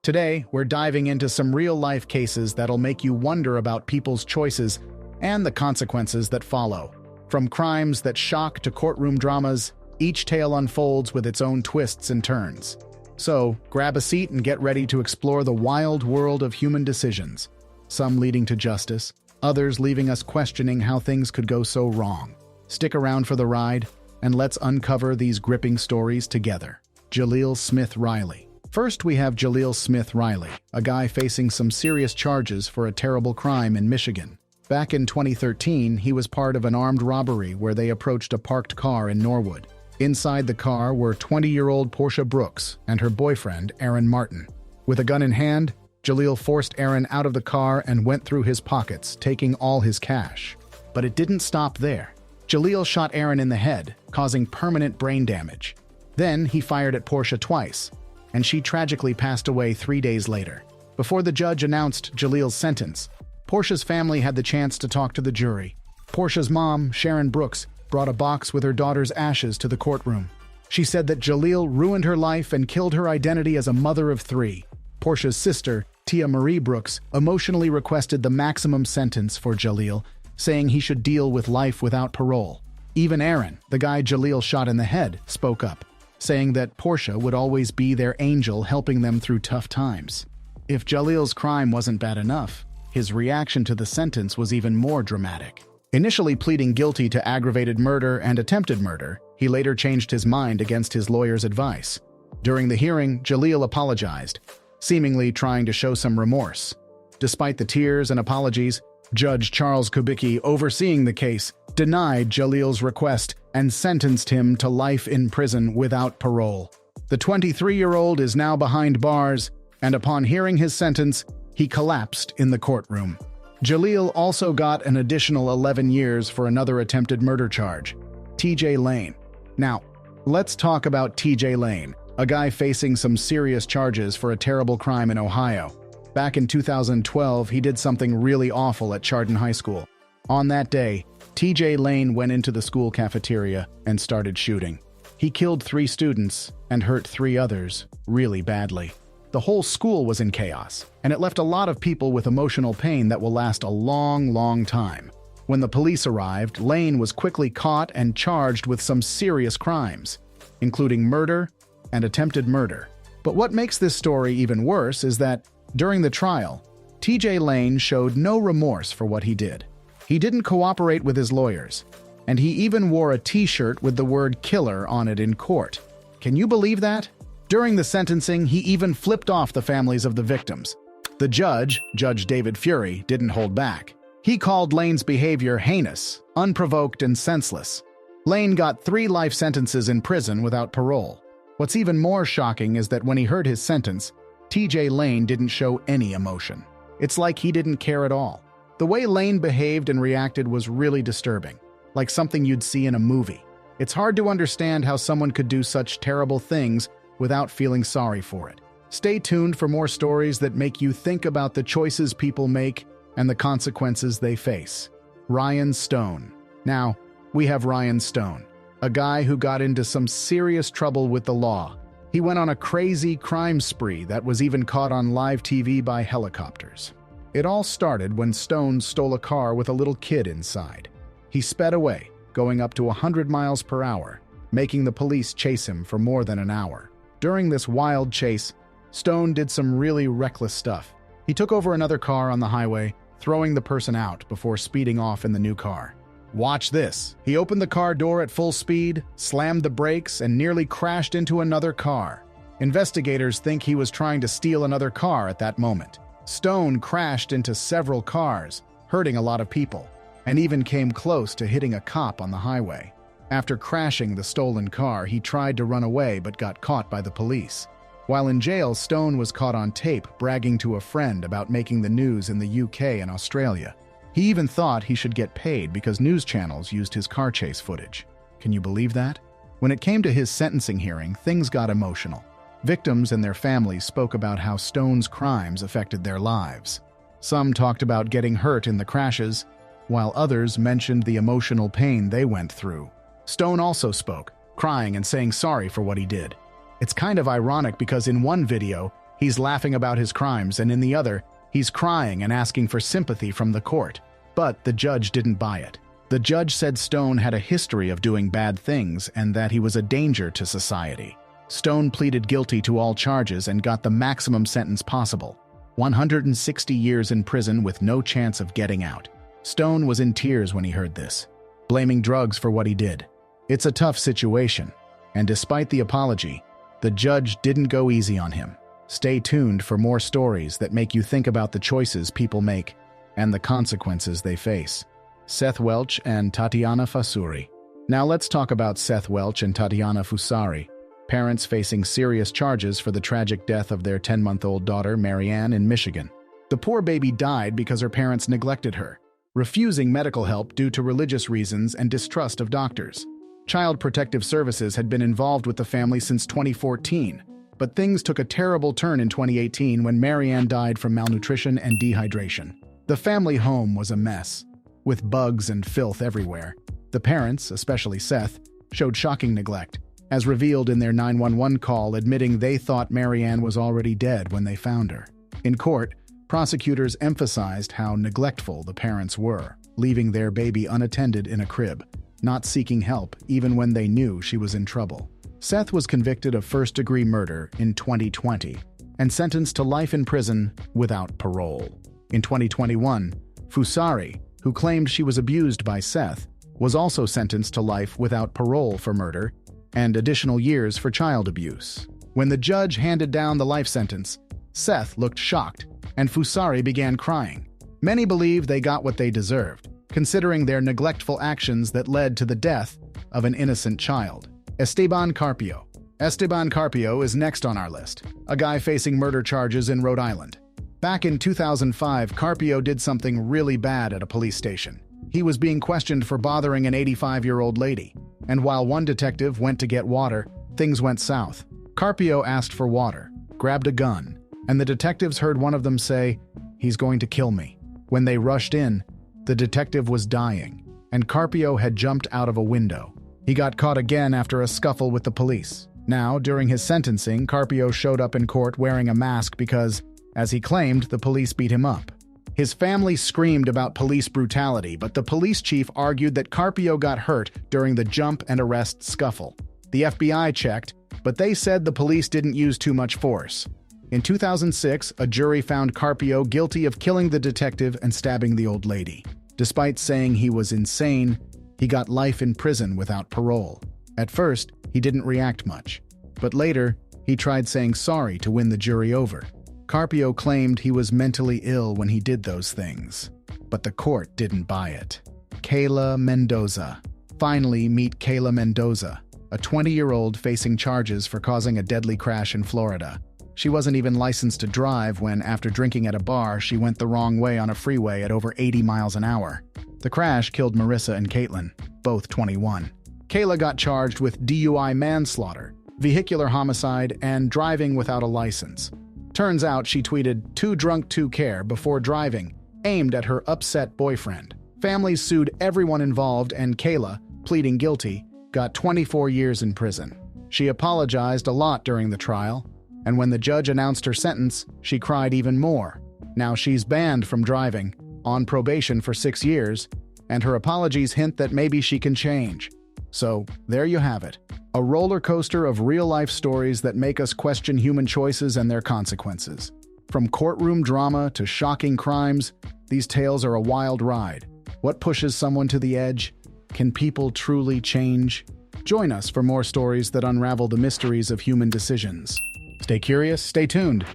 Today, we're diving into some real-life cases that'll make you wonder about people's choices and the consequences that follow. From crimes that shock to courtroom dramas, each tale unfolds with its own twists and turns. So, grab a seat and get ready to explore the wild world of human decisions, some leading to justice, others leaving us questioning how things could go so wrong. Stick around for the ride, and let's uncover these gripping stories together. Jaleel Smith Riley. First, we have Jaleel Smith Riley, a guy facing some serious charges for a terrible crime in Michigan. Back in 2013, he was part of an armed robbery where they approached a parked car in Norwood. Inside the car were 20-year-old Portia Brooks and her boyfriend, Aaron Martin. With a gun in hand, Jaleel forced Aaron out of the car and went through his pockets, taking all his cash. But it didn't stop there. Jaleel shot Aaron in the head, causing permanent brain damage. Then he fired at Portia twice, and she tragically passed away 3 days later. Before the judge announced Jaleel's sentence, Portia's family had the chance to talk to the jury. Portia's mom, Sharon Brooks, brought a box with her daughter's ashes to the courtroom. She said that Jaleel ruined her life and killed her identity as a mother of 3. Portia's sister, Tia Marie Brooks, emotionally requested the maximum sentence for Jaleel, saying he should deal with life without parole. Even Aaron, the guy Jaleel shot in the head, spoke up, saying that Portia would always be their angel helping them through tough times. If Jaleel's crime wasn't bad enough, his reaction to the sentence was even more dramatic. Initially pleading guilty to aggravated murder and attempted murder, he later changed his mind against his lawyer's advice. During the hearing, Jaleel apologized, seemingly trying to show some remorse. Despite the tears and apologies, Judge Charles Kubicki, overseeing the case, denied Jaleel's request and sentenced him to life in prison without parole. The 23-year-old is now behind bars, and upon hearing his sentence, he collapsed in the courtroom. Jaleel also got an additional 11 years for another attempted murder charge, TJ Lane. Now, let's talk about TJ Lane, a guy facing some serious charges for a terrible crime in Ohio. Back in 2012, he did something really awful at Chardon High School. On that day, TJ Lane went into the school cafeteria and started shooting. He killed 3 students and hurt 3 others really badly. The whole school was in chaos, and it left a lot of people with emotional pain that will last a long, long time. When the police arrived, Lane was quickly caught and charged with some serious crimes, including murder and attempted murder. But what makes this story even worse is that, during the trial, TJ Lane showed no remorse for what he did. He didn't cooperate with his lawyers, and he even wore a t-shirt with the word killer on it in court. Can you believe that? During the sentencing, he even flipped off the families of the victims. The judge, Judge David Fury, didn't hold back. He called Lane's behavior heinous, unprovoked, and senseless. Lane got 3 life sentences in prison without parole. What's even more shocking is that when he heard his sentence, TJ Lane didn't show any emotion. It's like he didn't care at all. The way Lane behaved and reacted was really disturbing, like something you'd see in a movie. It's hard to understand how someone could do such terrible things without feeling sorry for it. Stay tuned for more stories that make you think about the choices people make and the consequences they face. Ryan Stone. Now, we have Ryan Stone, a guy who got into some serious trouble with the law. He went on a crazy crime spree that was even caught on live TV by helicopters. It all started when Stone stole a car with a little kid inside. He sped away, going up to 100 miles per hour, making the police chase him for more than an hour. During this wild chase, Stone did some really reckless stuff. He took over another car on the highway, throwing the person out before speeding off in the new car. Watch this. He opened the car door at full speed, slammed the brakes, and nearly crashed into another car. Investigators think he was trying to steal another car at that moment. Stone crashed into several cars, hurting a lot of people, and even came close to hitting a cop on the highway. After crashing the stolen car, he tried to run away but got caught by the police. While in jail, Stone was caught on tape bragging to a friend about making the news in the UK and Australia. He even thought he should get paid because news channels used his car chase footage. Can you believe that? When it came to his sentencing hearing, things got emotional. Victims and their families spoke about how Stone's crimes affected their lives. Some talked about getting hurt in the crashes, while others mentioned the emotional pain they went through. Stone also spoke, crying and saying sorry for what he did. It's kind of ironic because in one video, he's laughing about his crimes, and in the other, he's crying and asking for sympathy from the court. But the judge didn't buy it. The judge said Stone had a history of doing bad things and that he was a danger to society. Stone pleaded guilty to all charges and got the maximum sentence possible, 160 years in prison with no chance of getting out. Stone was in tears when he heard this, blaming drugs for what he did. It's a tough situation, and despite the apology, the judge didn't go easy on him. Stay tuned for more stories that make you think about the choices people make and the consequences they face. Seth Welch and Tatiana Fusari. Now let's talk about Seth Welch and Tatiana Fusari, parents facing serious charges for the tragic death of their 10-month-old daughter, Marianne, in Michigan. The poor baby died because her parents neglected her, refusing medical help due to religious reasons and distrust of doctors. Child Protective Services had been involved with the family since 2014, but things took a terrible turn in 2018 when Marianne died from malnutrition and dehydration. The family home was a mess, with bugs and filth everywhere. The parents, especially Seth, showed shocking neglect, as revealed in their 911 call admitting they thought Marianne was already dead when they found her. In court, prosecutors emphasized how neglectful the parents were, leaving their baby unattended in a crib, not seeking help even when they knew she was in trouble. Seth was convicted of first-degree murder in 2020 and sentenced to life in prison without parole. In 2021, Fusari, who claimed she was abused by Seth, was also sentenced to life without parole for murder and additional years for child abuse. When the judge handed down the life sentence, Seth looked shocked, and Fusari began crying. Many believe they got what they deserved, considering their neglectful actions that led to the death of an innocent child. Esteban Carpio. Esteban Carpio is next on our list, a guy facing murder charges in Rhode Island. Back in 2005, Carpio did something really bad at a police station. He was being questioned for bothering an 85-year-old lady, and while one detective went to get water, things went south. Carpio asked for water, grabbed a gun, and the detectives heard one of them say, "He's going to kill me." When they rushed in, the detective was dying, and Carpio had jumped out of a window. He got caught again after a scuffle with the police. Now, during his sentencing, Carpio showed up in court wearing a mask because, as he claimed, the police beat him up. His family screamed about police brutality, but the police chief argued that Carpio got hurt during the jump and arrest scuffle. The FBI checked, but they said the police didn't use too much force. In 2006, a jury found Carpio guilty of killing the detective and stabbing the old lady. Despite saying he was insane, he got life in prison without parole. At first, he didn't react much, but later, he tried saying sorry to win the jury over. Carpio claimed he was mentally ill when he did those things, but the court didn't buy it. Kayla Mendoza. Finally, meet Kayla Mendoza, a 20-year-old facing charges for causing a deadly crash in Florida. She wasn't even licensed to drive when, after drinking at a bar, she went the wrong way on a freeway at over 80 miles an hour. The crash killed Marissa and Caitlin, both 21. Kayla got charged with DUI manslaughter, vehicular homicide, and driving without a license. Turns out she tweeted, "Too drunk to care" before driving, aimed at her upset boyfriend. Families sued everyone involved, and Kayla, pleading guilty, got 24 years in prison. She apologized a lot during the trial, and when the judge announced her sentence, she cried even more. Now she's banned from driving, on probation for 6 years, and her apologies hint that maybe she can change. So, there you have it. A roller coaster of real-life stories that make us question human choices and their consequences. From courtroom drama to shocking crimes, these tales are a wild ride. What pushes someone to the edge? Can people truly change? Join us for more stories that unravel the mysteries of human decisions. Stay curious, stay tuned.